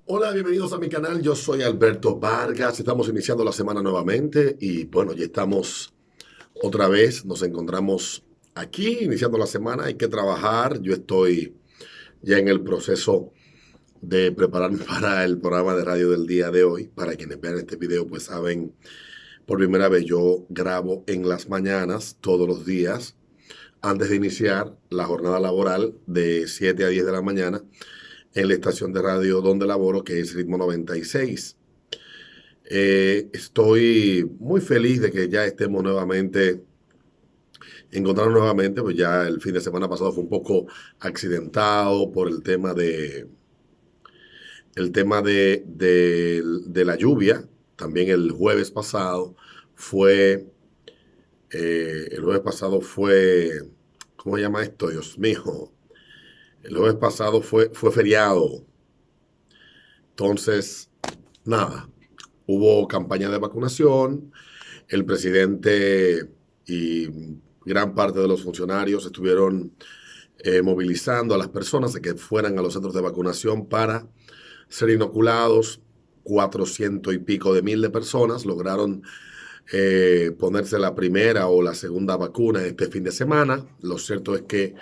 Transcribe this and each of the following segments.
Hola, bienvenidos a mi canal. Yo soy Alberto Vargas. Estamos iniciando la semana nuevamente y bueno, ya estamos otra vez. Nos encontramos aquí iniciando la semana. Hay que trabajar. Yo estoy ya en el proceso de prepararme para el programa de radio del día de hoy. Para quienes vean este video, pues saben, por primera vez yo grabo en las mañanas todos los días antes de iniciar la jornada laboral de 7 a 10 de la mañana en la estación de radio donde laboro, que es Ritmo 96. Estoy muy feliz de que ya estemos nuevamente, encontrarnos nuevamente, pues ya el fin de semana pasado fue un poco accidentado por el tema de la lluvia. También el jueves pasado fue, ¿cómo se llama esto? Dios mío. El jueves pasado fue feriado. Entonces, nada, hubo campaña de vacunación. El presidente y gran parte de los funcionarios estuvieron movilizando a las personas a que fueran a los centros de vacunación para ser inoculados. 400 y pico de mil de personas lograron ponerse la primera o la segunda vacuna este fin de semana. Lo cierto es que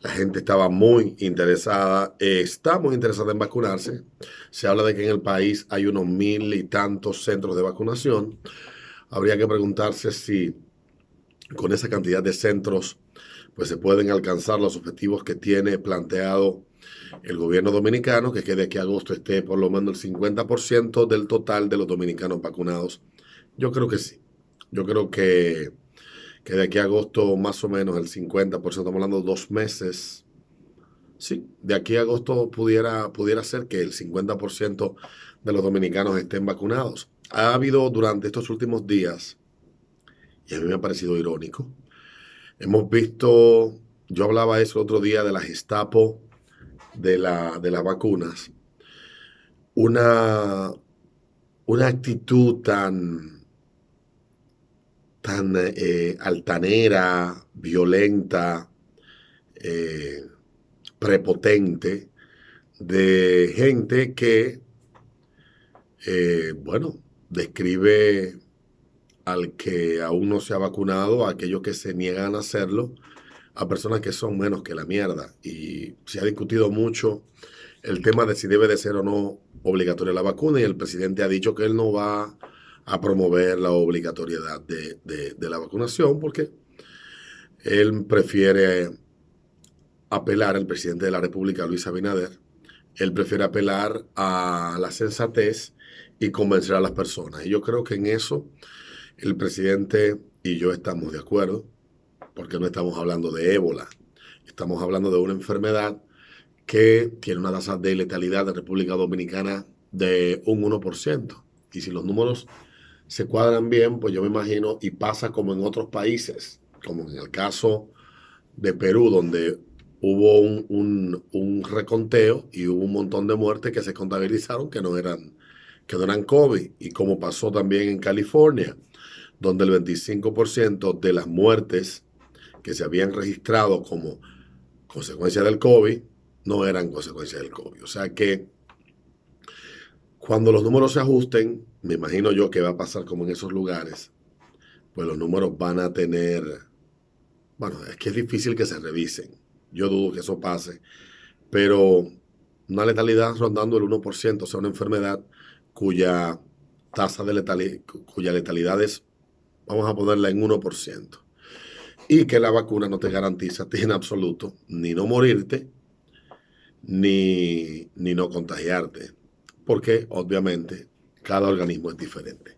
la gente estaba muy interesada, está muy interesada en vacunarse. Se habla de que en el país hay unos 1.000 y tantos centros de vacunación. Habría que preguntarse si con esa cantidad de centros pues se pueden alcanzar los objetivos que tiene planteado el gobierno dominicano, que es que de aquí a agosto esté por lo menos el 50% del total de los dominicanos vacunados. Yo creo que sí. Yo creo que de aquí a agosto más o menos el 50%, estamos hablando de 2 meses. Sí, de aquí a agosto pudiera ser que el 50% de los dominicanos estén vacunados. Ha habido durante estos últimos días, y a mí me ha parecido irónico, hemos visto, yo hablaba eso el otro día de la Gestapo de las vacunas, una, una actitud tan altanera, violenta, eh, prepotente, de gente que, bueno, describe al que aún no se ha vacunado, a aquellos que se niegan a hacerlo, a personas que son menos que la mierda. Y se ha discutido mucho el tema de si debe de ser o no obligatoria la vacuna y el presidente ha dicho que él no va a promover la obligatoriedad de la vacunación porque él prefiere apelar, el presidente de la República, Luis Abinader, él prefiere apelar a la sensatez y convencer a las personas. Y yo creo que en eso el presidente y yo estamos de acuerdo, porque no estamos hablando de ébola, estamos hablando de una enfermedad que tiene una tasa de letalidad en República Dominicana de un 1%. Y si los números se cuadran bien, pues yo me imagino, y pasa como en otros países, como en el caso de Perú, donde hubo un reconteo y hubo un montón de muertes que se contabilizaron que no eran COVID, y como pasó también en California, donde el 25% de las muertes que se habían registrado como consecuencia del COVID no eran consecuencia del COVID. O sea que cuando los números se ajusten, me imagino yo que va a pasar como en esos lugares, pues los números van a tener, bueno, es que es difícil que se revisen. Yo dudo que eso pase, pero una letalidad rondando el 1%, o sea, una enfermedad cuya tasa de letalidad, cuya letalidad es, vamos a ponerla en 1%, y que la vacuna no te garantiza en absoluto ni no morirte, ni no contagiarte, porque obviamente cada organismo es diferente.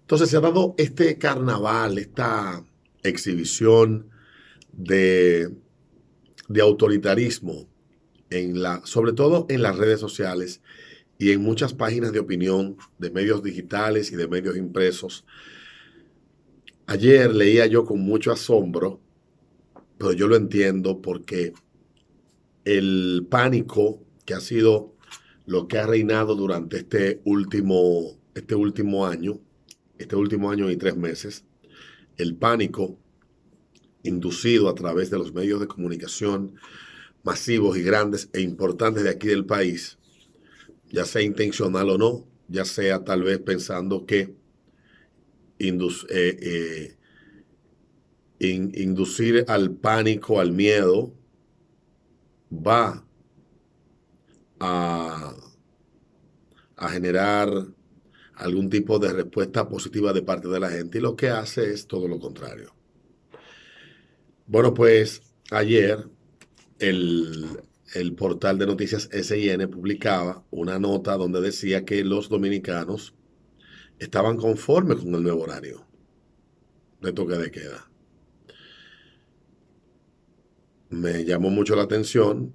Entonces se ha dado este carnaval, esta exhibición de, de autoritarismo sobre todo en las redes sociales y en muchas páginas de opinión de medios digitales y de medios impresos. Ayer leía yo con mucho asombro, pero yo lo entiendo porque el pánico que ha sido lo que ha reinado durante este último año y 3 meses, el pánico inducido a través de los medios de comunicación masivos y grandes e importantes de aquí del país, ya sea intencional o no, ya sea tal vez pensando que indus- eh, eh, inducir al pánico, al miedo, va a, a generar algún tipo de respuesta positiva de parte de la gente, y lo que hace es todo lo contrario. Bueno, pues ayer el, el portal de noticias SIN publicaba una nota donde decía que los dominicanos estaban conformes con el nuevo horario de toque de queda. Me llamó mucho la atención.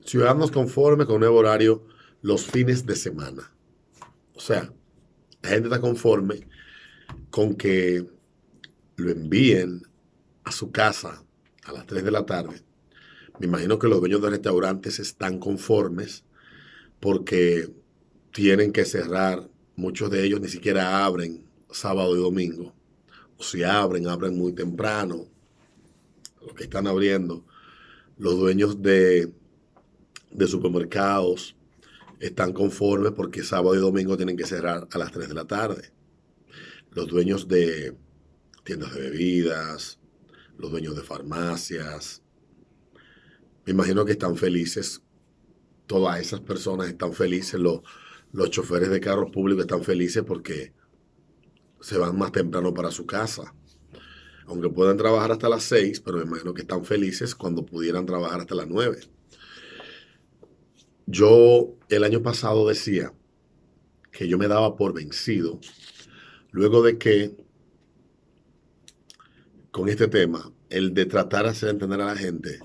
Ciudadanos conformes con el nuevo horario los fines de semana. O sea, la gente está conforme con que lo envíen a su casa a las 3 de la tarde. Me imagino que los dueños de restaurantes están conformes porque tienen que cerrar. Muchos de ellos ni siquiera abren sábado y domingo. O si abren, abren muy temprano. Los que están abriendo, los dueños de supermercados están conformes porque sábado y domingo tienen que cerrar a las 3 de la tarde. Los dueños de tiendas de bebidas, los dueños de farmacias, me imagino que están felices. Todas esas personas están felices. Los choferes de carros públicos están felices porque se van más temprano para su casa. Aunque puedan trabajar hasta las 6, pero me imagino que están felices cuando pudieran trabajar hasta las 9. Yo el año pasado decía que yo me daba por vencido luego de que con este tema, el de tratar de hacer entender a la gente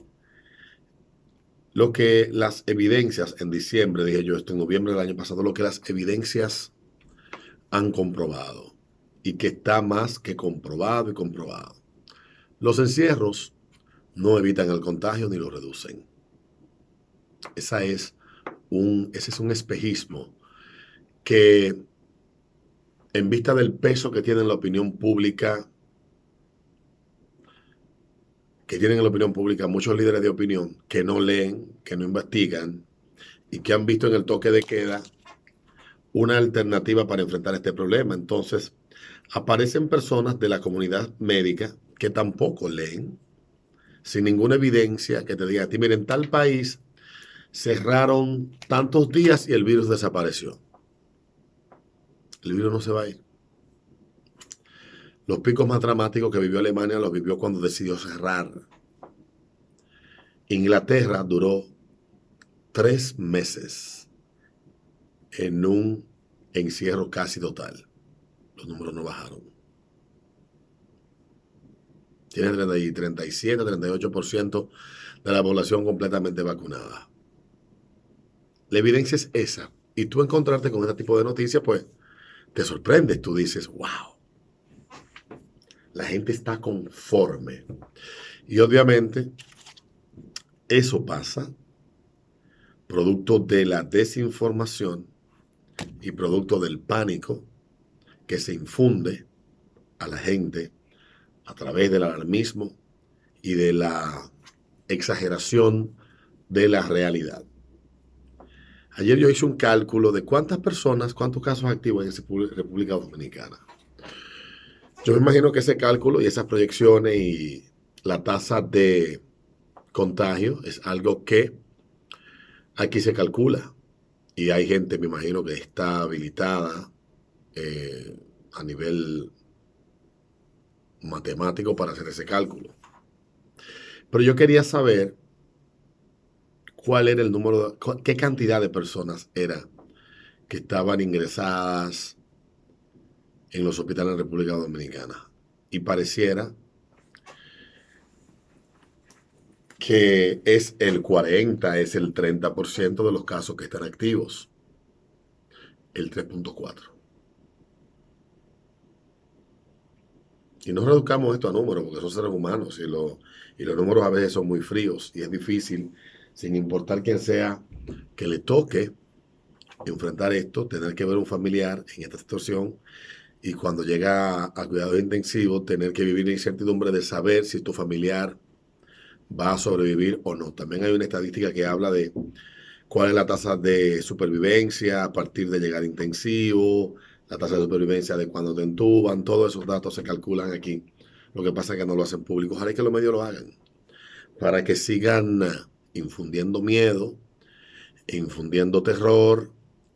lo que las evidencias en diciembre, dije yo esto en noviembre del año pasado, lo que las evidencias han comprobado y que está más que comprobado y comprobado. Los encierros no evitan el contagio ni lo reducen. Ese es un espejismo que, en vista del peso que tiene en la opinión pública, muchos líderes de opinión que no leen, que no investigan y que han visto en el toque de queda una alternativa para enfrentar este problema. Entonces, aparecen personas de la comunidad médica que tampoco leen, sin ninguna evidencia que te diga a ti, mira, en tal país cerraron tantos días y el virus desapareció. El virus no se va a ir. Los picos más dramáticos que vivió Alemania los vivió cuando decidió cerrar. Inglaterra duró 3 meses en un encierro casi total. Los números no bajaron. Tiene 37, 38% de la población completamente vacunada. La evidencia es esa. Y tú encontrarte con este tipo de noticias, pues te sorprendes. Tú dices, wow, la gente está conforme. Y obviamente eso pasa producto de la desinformación y producto del pánico que se infunde a la gente a través del alarmismo y de la exageración de la realidad. Ayer yo hice un cálculo de cuántas personas, cuántos casos activos hay en República Dominicana. Yo me imagino que ese cálculo y esas proyecciones y la tasa de contagio es algo que aquí se calcula. Y hay gente, me imagino, que está habilitada a nivel matemático para hacer ese cálculo. Pero yo quería saber cuál era el número, qué cantidad de personas era que estaban ingresadas en los hospitales de República Dominicana. Y pareciera que es el 40, es el 30% de los casos que están activos. El 3.4. Y no reduzcamos esto a números, porque son seres humanos y los números a veces son muy fríos y es difícil, sin importar quién sea, que le toque enfrentar esto, tener que ver un familiar en esta situación y cuando llega a cuidados intensivos, tener que vivir la incertidumbre de saber si tu familiar va a sobrevivir o no. También hay una estadística que habla de cuál es la tasa de supervivencia a partir de llegar a intensivo, la tasa de supervivencia de cuando te entuban, todos esos datos se calculan aquí. Lo que pasa es que no lo hacen público. Ojalá que los medios lo hagan para que sigan infundiendo miedo e infundiendo terror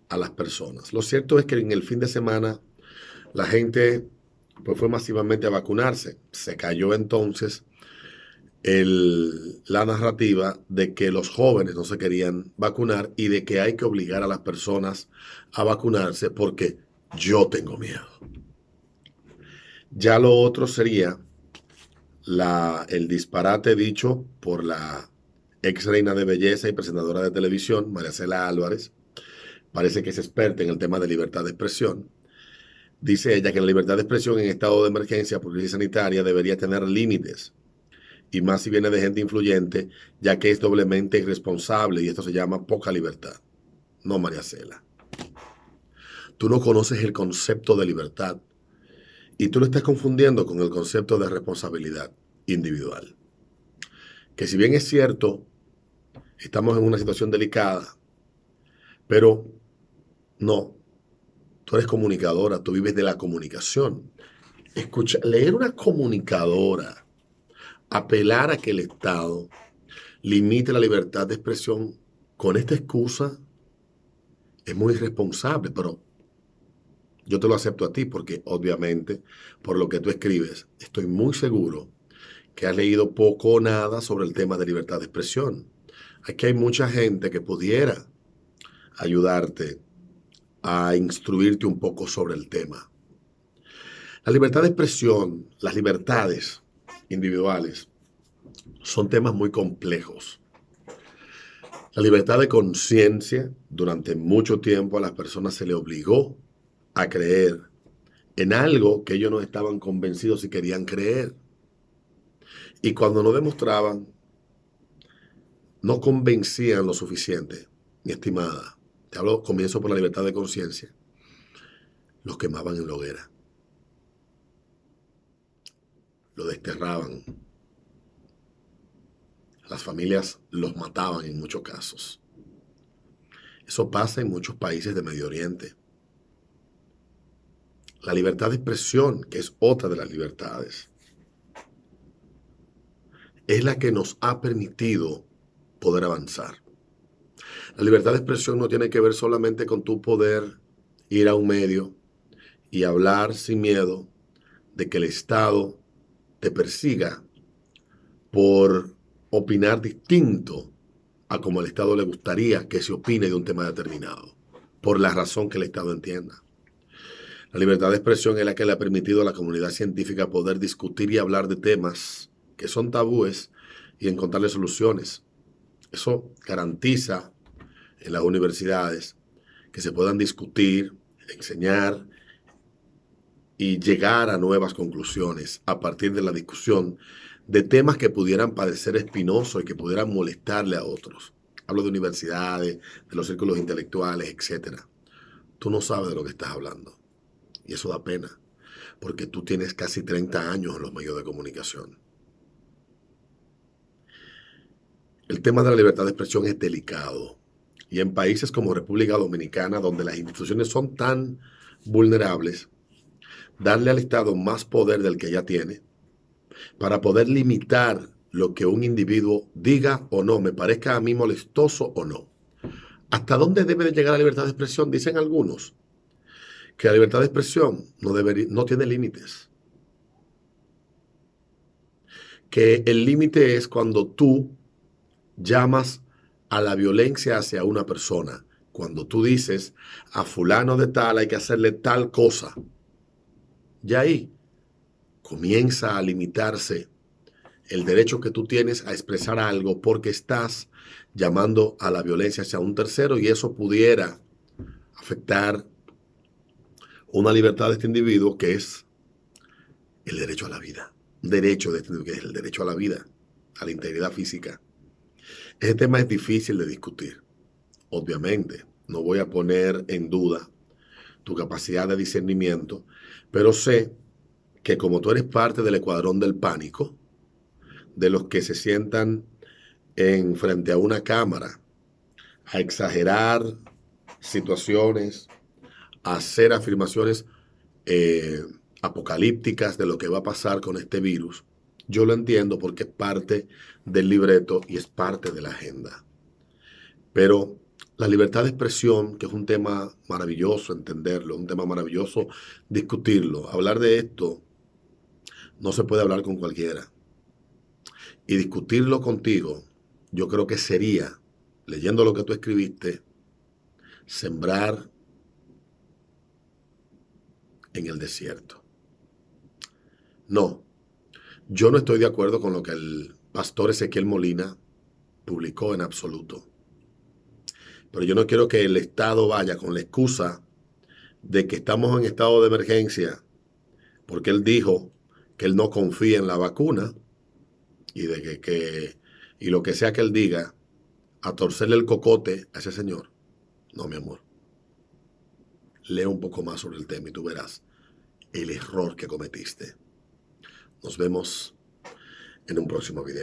a las personas. Lo cierto es que en el fin de semana la gente pues, fue masivamente a vacunarse. Se cayó entonces la narrativa de que los jóvenes no se querían vacunar y de que hay que obligar a las personas a vacunarse porque yo tengo miedo. Ya lo otro sería el disparate dicho por la ex reina de belleza y presentadora de televisión, María Cela Álvarez. Parece que es experta en el tema de libertad de expresión. Dice ella que la libertad de expresión en estado de emergencia por crisis sanitaria debería tener límites, y más si viene de gente influyente, ya que es doblemente irresponsable y esto se llama poca libertad. No, María Cela. Tú no conoces el concepto de libertad y tú lo estás confundiendo con el concepto de responsabilidad individual. Que si bien es cierto, estamos en una situación delicada, pero no, tú eres comunicadora, tú vives de la comunicación. Leer una comunicadora, apelar a que el Estado limite la libertad de expresión con esta excusa es muy irresponsable, pero yo te lo acepto a ti porque obviamente por lo que tú escribes estoy muy seguro que has leído poco o nada sobre el tema de libertad de expresión. Aquí hay mucha gente que pudiera ayudarte a instruirte un poco sobre el tema. La libertad de expresión, las libertades individuales, son temas muy complejos. La libertad de conciencia, durante mucho tiempo a las personas se le obligó a creer en algo que ellos no estaban convencidos si querían creer. Y cuando no demostraban, no convencían lo suficiente, mi estimada. Te hablo, comienzo por la libertad de conciencia. Los quemaban en la hoguera. Lo desterraban. Las familias los mataban en muchos casos. Eso pasa en muchos países de Medio Oriente. La libertad de expresión, que es otra de las libertades, es la que nos ha permitido poder avanzar. La libertad de expresión no tiene que ver solamente con tu poder ir a un medio y hablar sin miedo de que el Estado te persiga por opinar distinto a como al Estado le gustaría que se opine de un tema determinado, por la razón que el Estado entienda. La libertad de expresión es la que le ha permitido a la comunidad científica poder discutir y hablar de temas que son tabúes y encontrarle soluciones. Eso garantiza en las universidades que se puedan discutir, enseñar y llegar a nuevas conclusiones a partir de la discusión de temas que pudieran parecer espinosos y que pudieran molestarle a otros. Hablo de universidades, de los círculos intelectuales, etc. Tú no sabes de lo que estás hablando. Y eso da pena, porque tú tienes casi 30 años en los medios de comunicación. El tema de la libertad de expresión es delicado. Y en países como República Dominicana, donde las instituciones son tan vulnerables, darle al Estado más poder del que ya tiene, para poder limitar lo que un individuo diga o no, me parezca a mí molestoso o no. ¿Hasta dónde debe de llegar la libertad de expresión? Dicen algunos que la libertad de expresión no tiene límites. Que el límite es cuando tú llamas a la violencia hacia una persona. Cuando tú dices a fulano de tal hay que hacerle tal cosa. Ya ahí comienza a limitarse el derecho que tú tienes a expresar algo porque estás llamando a la violencia hacia un tercero y eso pudiera afectar una libertad de este individuo que es el derecho a la vida. Derecho de este individuo que es el derecho a la vida, a la integridad física. Ese tema es difícil de discutir. Obviamente, no voy a poner en duda tu capacidad de discernimiento, pero sé que como tú eres parte del escuadrón del pánico, de los que se sientan frente a una cámara a exagerar situaciones, a hacer afirmaciones eh, apocalípticas de lo que va a pasar con este virus. Yo lo entiendo porque es parte del libreto y es parte de la agenda. Pero la libertad de expresión, que es un tema maravilloso entenderlo, un tema maravilloso discutirlo, hablar de esto, no se puede hablar con cualquiera. Y discutirlo contigo, yo creo que sería, leyendo lo que tú escribiste, sembrar en el desierto. No, yo no estoy de acuerdo con lo que el pastor Ezequiel Molina publicó en absoluto. Pero yo no quiero que el Estado vaya con la excusa de que estamos en estado de emergencia, porque él dijo que él no confía en la vacuna y de y lo que sea que él diga, a torcerle el cocote a ese señor. No, mi amor. Lee un poco más sobre el tema y tú verás el error que cometiste. Nos vemos en un próximo video.